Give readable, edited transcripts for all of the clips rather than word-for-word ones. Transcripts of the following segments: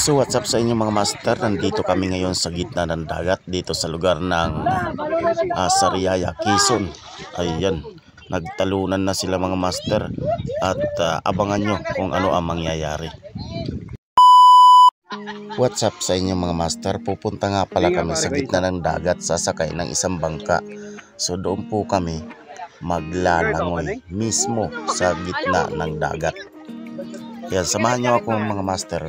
So what's up sa inyo mga master, nandito kami ngayon sa gitna ng dagat dito sa lugar ng Sariaya, Quezon. Ayan, nagtalunan na sila mga master at abangan nyo kung ano ang mangyayari. What's up sa inyo mga master, pupunta nga pala kami sa gitna ng dagat, sasakay ng isang bangka. So doon po kami maglalangoy mismo sa gitna ng dagat. Kaya samahan nyo ako mga master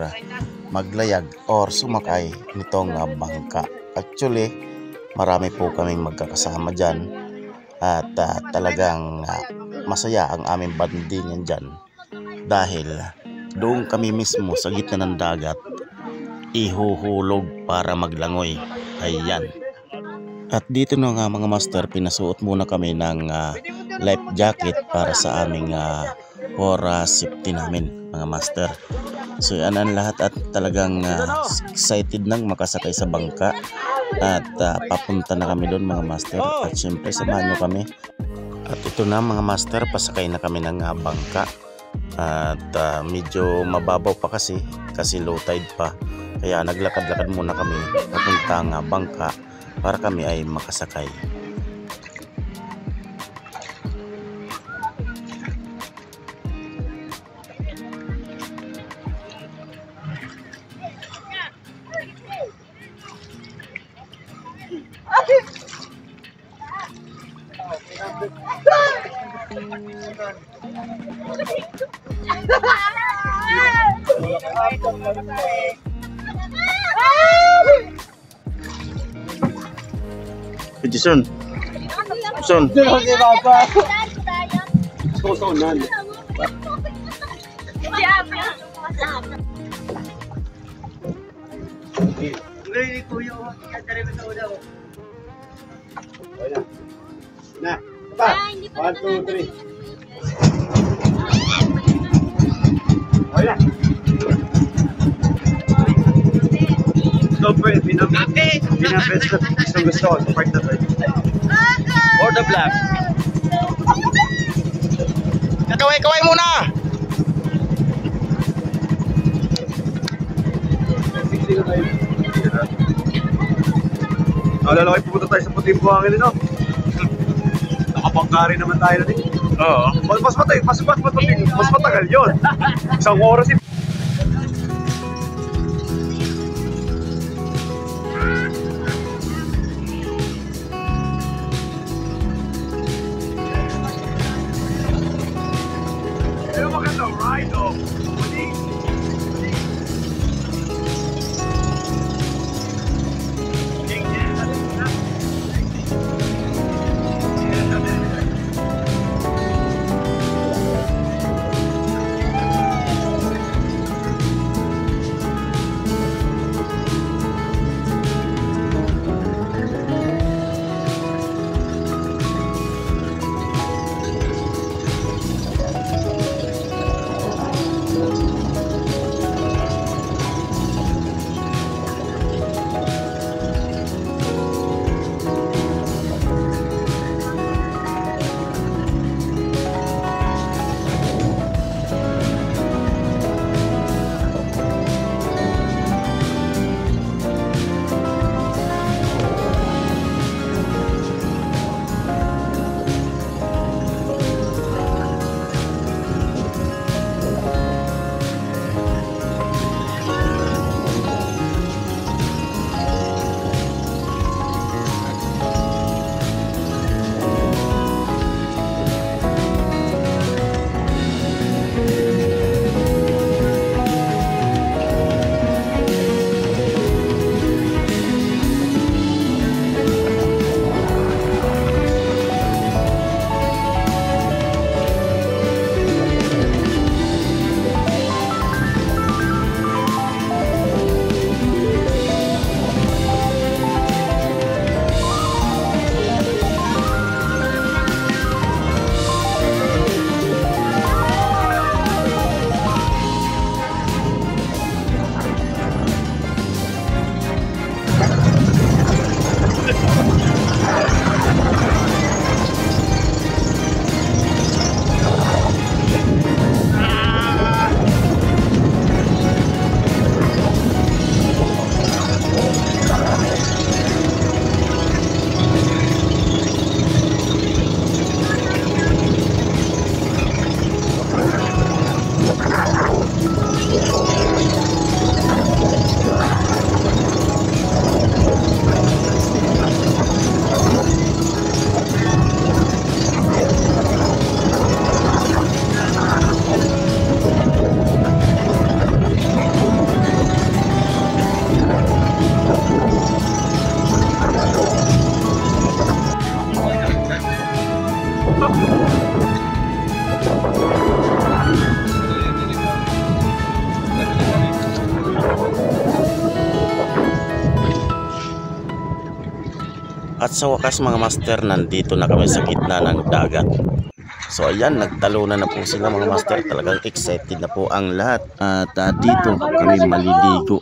maglayag or sumakay nitong bangka. Actually, marami po kaming magkakasama dyan at talagang masaya ang aming bandingan dyan dahil doon kami mismo sa gitna ng dagat ihuhulog para maglangoy. Ayan. At dito na nga mga master, pinasuot muna kami ng life jacket para sa aming for safety namin mga master. So yan ang lahat at talagang excited nang makasakay sa bangka at papunta na kami doon mga master. At syempre samahan nyo kami. At ito na mga master, pasakay na kami ng bangka at medyo mababaw pa kasi low tide pa. Kaya naglakad-lakad muna kami papuntang bangka para kami ay makasakay. Jason. Son. Nah, 1, 2, 3. Hola. Stop it, pinapes ko gusto ko sa part na to. Or the black. Kakaway-kaway muna! Lalaki, pupunta tayo sa puting buhangin no? Nakapangkari naman tayo na din. Oo. Mas matagal yun. Isang oras yun. At sa wakas mga master, nandito na kami sa gitna ng dagat. So ayan, nagtalunan na po sila mga master. Talagang excited na po ang lahat. At dito kami maliligo.